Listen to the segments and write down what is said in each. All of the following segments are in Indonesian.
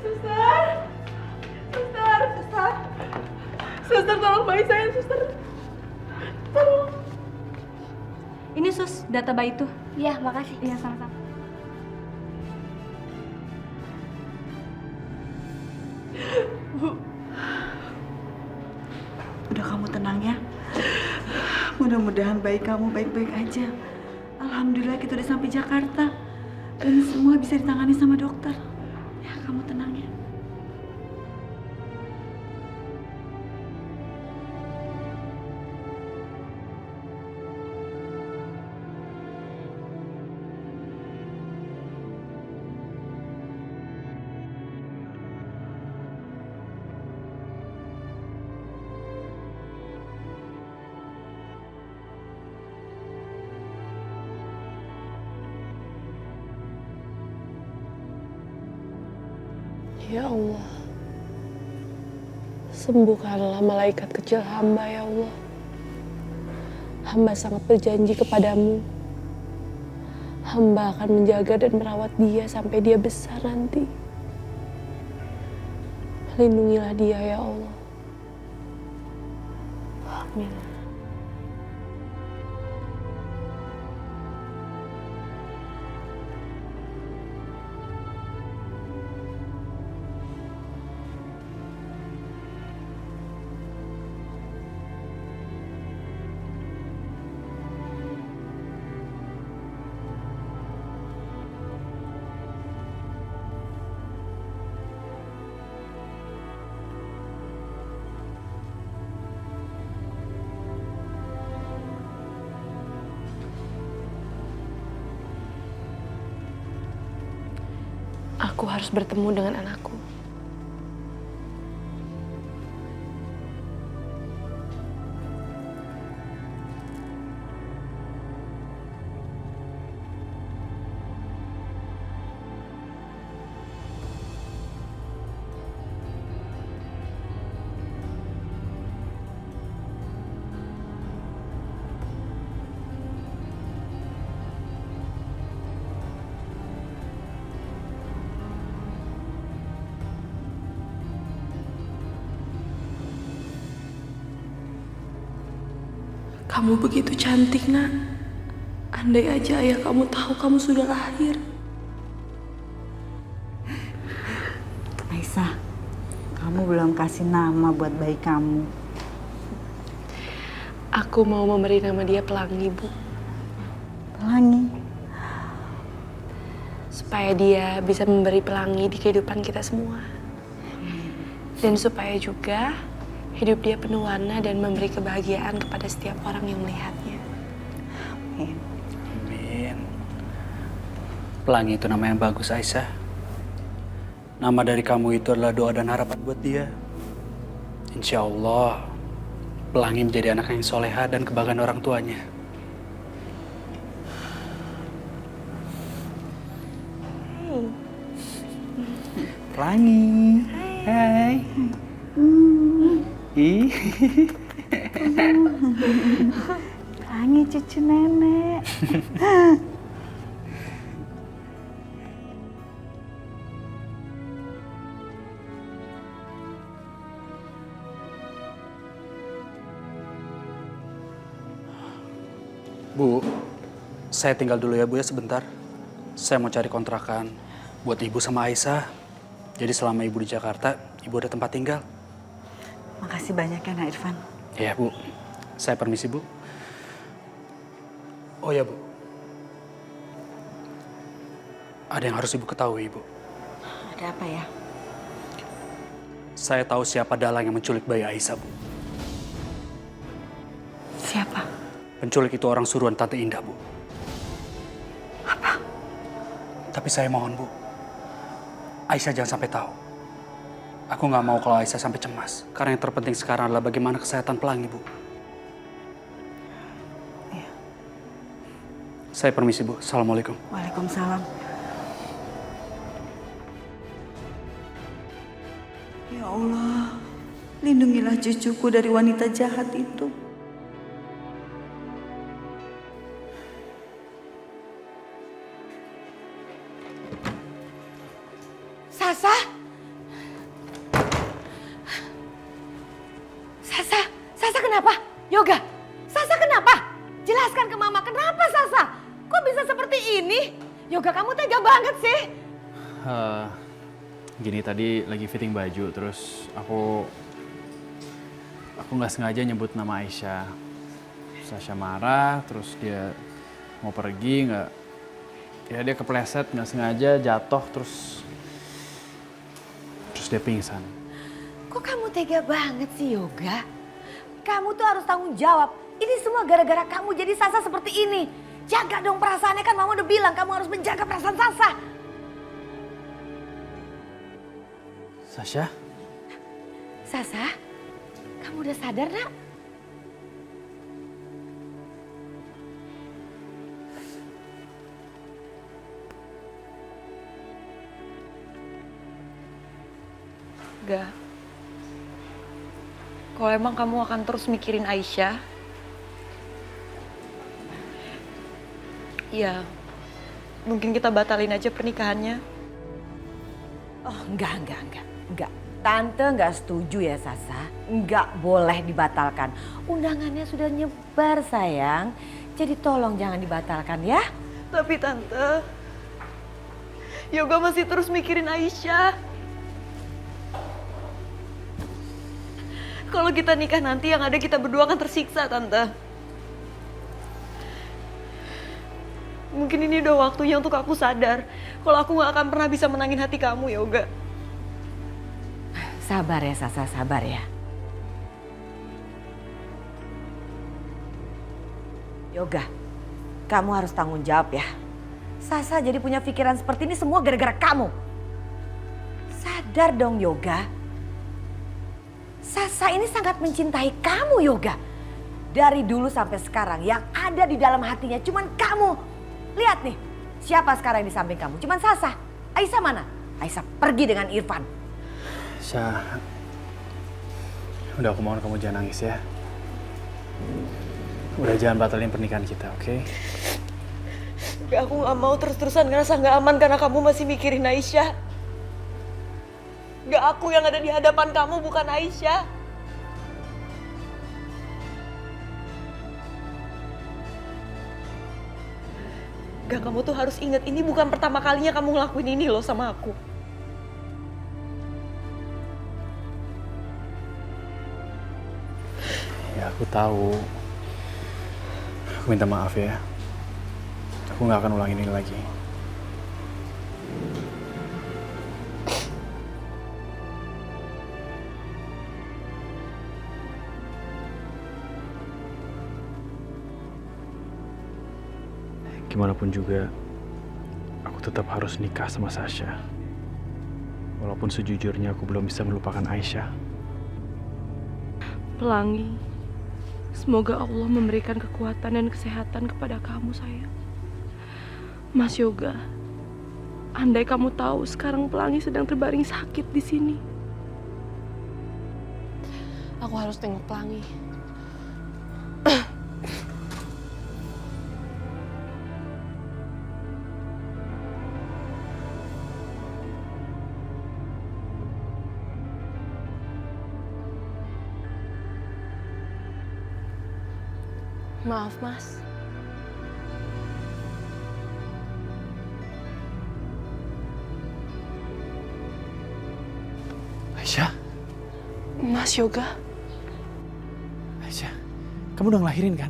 Suster, suster, suster, suster tolong bayi saya, suster. Tolong. Ini sus, data bayi itu. Iya, makasih. Iya, sama-sama. Udah kamu tenang ya. Mudah-mudahan bayi kamu baik-baik aja. Alhamdulillah kita udah sampai Jakarta. Dan semua bisa ditangani sama dokter. Ya, kamu tenang ya. Ya Allah, sembuhkanlah malaikat kecil hamba ya Allah. Hamba sangat berjanji kepadamu. Hamba akan menjaga dan merawat dia sampai dia besar nanti. Lindungilah dia ya Allah. Amin. Aku harus bertemu dengan anakku. Kamu begitu cantik, Nak. Andai aja ayah kamu tahu kamu sudah lahir. Aisyah, kamu belum kasih nama buat bayi kamu. Aku mau memberi nama dia Pelangi, Bu. Pelangi. Supaya dia bisa memberi pelangi di kehidupan kita semua. Dan supaya juga hidup dia penuh warna dan memberi kebahagiaan kepada setiap orang yang melihatnya. Amin. Amin. Pelangi itu nama yang bagus, Aisyah. Nama dari kamu itu adalah doa dan harapan buat dia. Insya Allah, Pelangi menjadi anak yang soleha dan kebanggaan orang tuanya. Pelangi. Hai. Ih. Pelangi cucu nenek. Bu, saya tinggal dulu ya Bu ya sebentar. Saya mau cari kontrakan buat Ibu sama Aisyah. Jadi selama Ibu di Jakarta, Ibu ada tempat tinggal. Makasih banyak ya, Nak Irfan. Iya Bu, saya permisi Bu. Oh ya Bu, ada yang harus Ibu ketahui Bu. Ada apa ya? Saya tahu siapa dalang yang menculik bayi Aisyah Bu. Siapa? Penculik itu orang suruhan Tante Indah Bu. Apa? Tapi saya mohon Bu, Aisyah jangan sampai tahu. Aku nggak mau kalau Aisyah sampai cemas. Karena yang terpenting sekarang adalah bagaimana kesehatan Pelangi Bu. Iya. Saya permisi Bu, Assalamualaikum. Waalaikumsalam. Ya Allah, lindungilah cucuku dari wanita jahat itu. Sasa, Yoga, kamu tega banget sih. Gini, tadi lagi fitting baju, terus aku nggak sengaja nyebut nama Aisyah. Sasha marah, terus dia mau pergi, dia kepleset, nggak sengaja jatuh, terus dia pingsan. Kok kamu tega banget sih, Yoga? Kamu tuh harus tanggung jawab. Ini semua gara-gara kamu jadi Sasa seperti ini. Jaga dong perasaannya, kan Mama udah bilang kamu harus menjaga perasaan Sasa. Sasha? Sasa, kamu udah sadar, Nak? Gak. Kalau emang kamu akan terus mikirin Aisyah, ya mungkin kita batalin aja pernikahannya. Oh, enggak. Tante nggak setuju ya, Sasa. Nggak boleh dibatalkan. Undangannya sudah nyebar, sayang. Jadi tolong jangan dibatalkan ya. Tapi Tante, Yoga masih terus mikirin Aisyah. Kalau kita nikah nanti yang ada kita berdua akan tersiksa, Tante. Mungkin ini udah waktunya untuk aku sadar kalau aku gak akan pernah bisa menangin hati kamu, Yoga. Sabar ya, Sasa, sabar ya. Yoga, kamu harus tanggung jawab ya. Sasa jadi punya pikiran seperti ini semua gara-gara kamu. Sadar dong, Yoga. Sasa ini sangat mencintai kamu, Yoga. Dari dulu sampai sekarang yang ada di dalam hatinya cuman kamu. Lihat nih, siapa sekarang di samping kamu? Cuman Sasa. Aisyah mana? Aisyah pergi dengan Irfan. Aisyah, udah aku mohon kamu jangan nangis ya. Udah jangan batalin pernikahan kita, oke? Aku gak mau terus-terusan ngerasa gak aman karena kamu masih mikirin Aisyah. Gak aku yang ada di hadapan kamu, bukan Aisyah. Gak, kamu tuh harus ingat ini bukan pertama kalinya kamu ngelakuin ini loh sama aku. Ya aku tahu. Aku minta maaf ya. Aku nggak akan ulangin ini lagi. Gimana pun juga, aku tetap harus nikah sama Sasha. Walaupun sejujurnya aku belum bisa melupakan Aisyah. Pelangi, semoga Allah memberikan kekuatan dan kesehatan kepada kamu, sayang. Mas Yoga, andai kamu tahu sekarang Pelangi sedang terbaring sakit di sini. Aku harus tengok Pelangi. Maaf, Mas. Aisyah? Mas Yoga? Aisyah, kamu udah ngelahirin kan?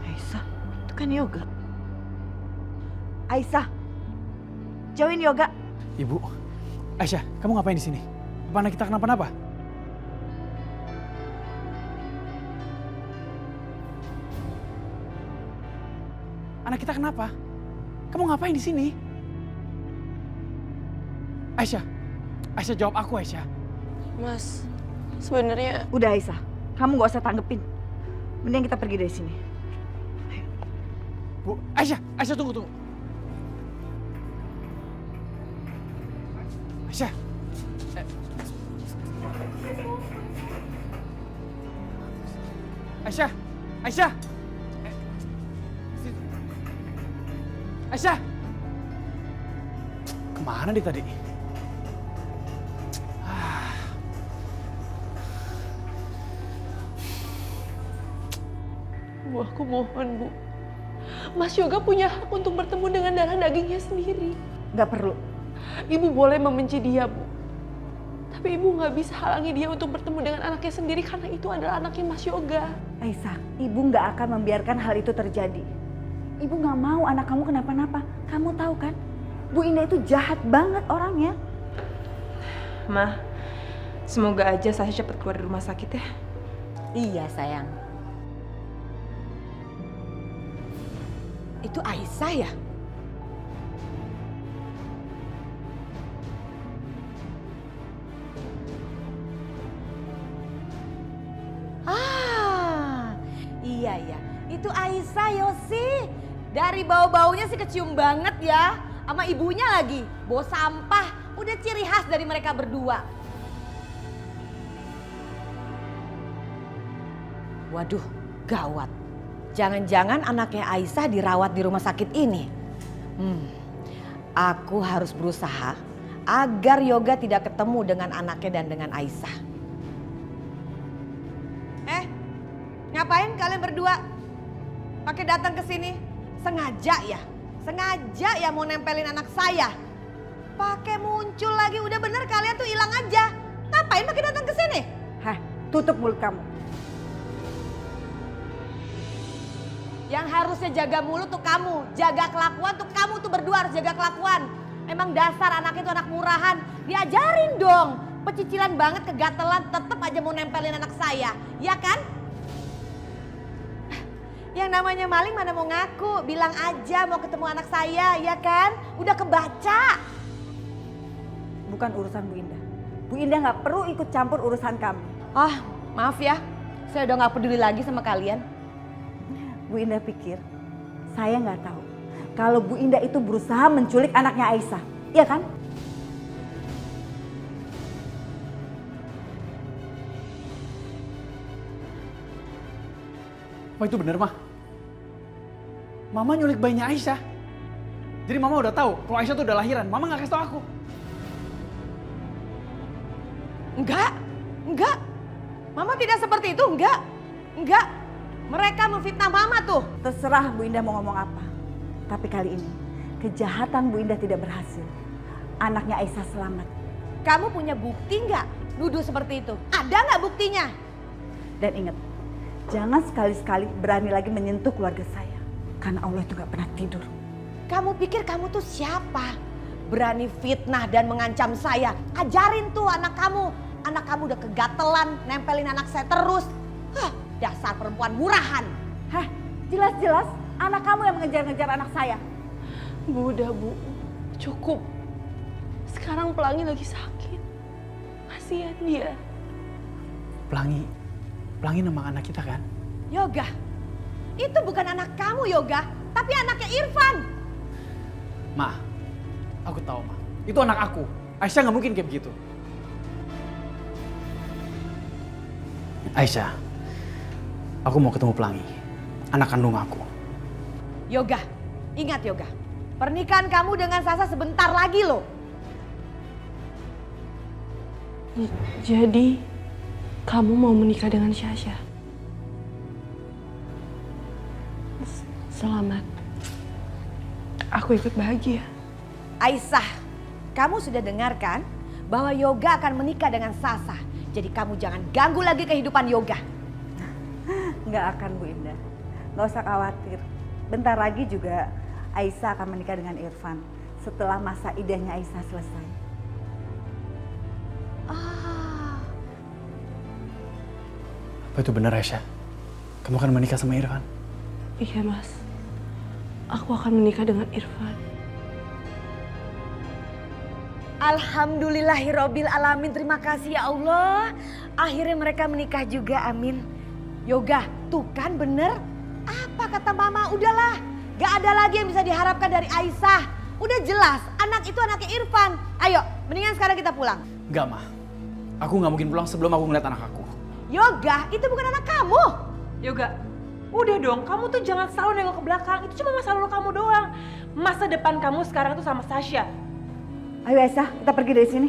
Aisyah, itu kan Yoga. Aisyah, jauhin Yoga. Ibu, Aisyah, kamu ngapain di sini? Apa anak kita kenapa-napa? Anak kita kenapa? Kamu ngapain di sini? Aisyah, Aisyah jawab aku, Aisyah. Mas, sebenarnya Udah Aisyah, kamu gak usah tanggepin. Mending kita pergi dari sini. Bu, Aisyah tunggu. Aisyah. Aisyah. Aisyah. Kemana dia tadi? Bu, aku mohon, Bu. Mas Yoga punya hak untuk bertemu dengan darah dagingnya sendiri. Nggak perlu. Ibu boleh membenci dia, Bu. Tapi ibu nggak bisa halangi dia untuk bertemu dengan anaknya sendiri karena itu adalah anaknya Mas Yoga. Aisyah, ibu nggak akan membiarkan hal itu terjadi. Ibu nggak mau anak kamu kenapa-napa. Kamu tahu kan, Bu Indah itu jahat banget orangnya. Ma, semoga aja saya cepat keluar dari rumah sakit ya. Iya sayang. Itu Aisyah ya? Iya ya, itu Aisyah Yosi. Dari bau-baunya sih kecium banget ya. Sama ibunya lagi, bau sampah. Udah ciri khas dari mereka berdua. Waduh, gawat. Jangan-jangan anaknya Aisyah dirawat di rumah sakit ini. Aku harus berusaha agar Yoga tidak ketemu dengan anaknya dan dengan Aisyah. Ngapain kalian berdua? Pakai datang ke sini? Sengaja ya? Sengaja ya mau nempelin anak saya? Pakai muncul lagi, udah bener kalian tuh hilang aja. Ngapain pakai datang ke sini? Hah, tutup mulut kamu. Yang harusnya jaga mulut tuh kamu, jaga kelakuan tuh kamu tuh berdua harus jaga kelakuan. Emang dasar anaknya tuh anak murahan, diajarin dong. Pecicilan banget, kegatelan, tetep aja mau nempelin anak saya, ya kan? Yang namanya maling mana mau ngaku, bilang aja mau ketemu anak saya, ya kan? Udah kebaca. Bukan urusan Bu Indah. Bu Indah nggak perlu ikut campur urusan kamu. Maaf ya, saya udah gak peduli lagi sama kalian. Bu Indah pikir saya nggak tahu kalau Bu Indah itu berusaha menculik anaknya Aisyah, iya kan? Apa itu bener, Mah? Mama nyulik bayinya Aisyah. Jadi Mama udah tahu kalau Aisyah tuh udah lahiran. Mama nggak kasih tau aku. Enggak. Mama tidak seperti itu, enggak. Mereka memfitnah Mama tuh. Terserah Bu Indah mau ngomong apa. Tapi kali ini kejahatan Bu Indah tidak berhasil. Anaknya Aisyah selamat. Kamu punya bukti nggak nuduh seperti itu? Ada nggak buktinya? Dan ingat, jangan sekali-sekali berani lagi menyentuh keluarga saya. Karena Allah itu gak pernah tidur. Kamu pikir kamu tuh siapa? Berani fitnah dan mengancam saya. Ajarin tuh anak kamu. Anak kamu udah kegatelan, nempelin anak saya terus. Dasar perempuan murahan. Jelas-jelas anak kamu yang mengejar-ngejar anak saya. Bu, udah Bu. Cukup. Sekarang Pelangi lagi sakit. Kasihan dia. Pelangi nama anak kita kan? Yoga, itu bukan anak kamu Yoga, tapi anaknya Irfan. Ma, aku tahu Ma. Itu anak aku. Aisyah nggak mungkin kayak begitu. Aisyah, aku mau ketemu Pelangi, anak kandung aku. Yoga, ingat Yoga, pernikahan kamu dengan Sasa sebentar lagi loh. Jadi, kamu mau menikah dengan Syasha? Selamat. Aku ikut bahagia. Aisyah, kamu sudah dengar kan bahwa Yoga akan menikah dengan Sasa. Jadi kamu jangan ganggu lagi kehidupan Yoga. Nggak akan Bu Indah. Nggak usah khawatir. Bentar lagi juga Aisyah akan menikah dengan Irfan. Setelah masa iddahnya Aisyah selesai. Apa itu benar Aisyah? Kamu akan menikah sama Irfan? Iya Mas. Aku akan menikah dengan Irfan. Alhamdulillahirobbil alamin. Terima kasih ya Allah. Akhirnya mereka menikah juga, amin. Yoga, tuh kan bener. Apa kata Mama? Udahlah, gak ada lagi yang bisa diharapkan dari Aisyah. Udah jelas, anak itu anaknya Irfan. Ayo, mendingan sekarang kita pulang. Enggak, Ma. Aku nggak mungkin pulang sebelum aku ngeliat anak aku. Yoga, itu bukan anak kamu. Yoga, udah dong, kamu tuh jangan selalu nengok ke belakang. Itu cuma masa lalu kamu doang. Masa depan kamu sekarang tuh sama Sasha. Ayo Aisyah, kita pergi dari sini.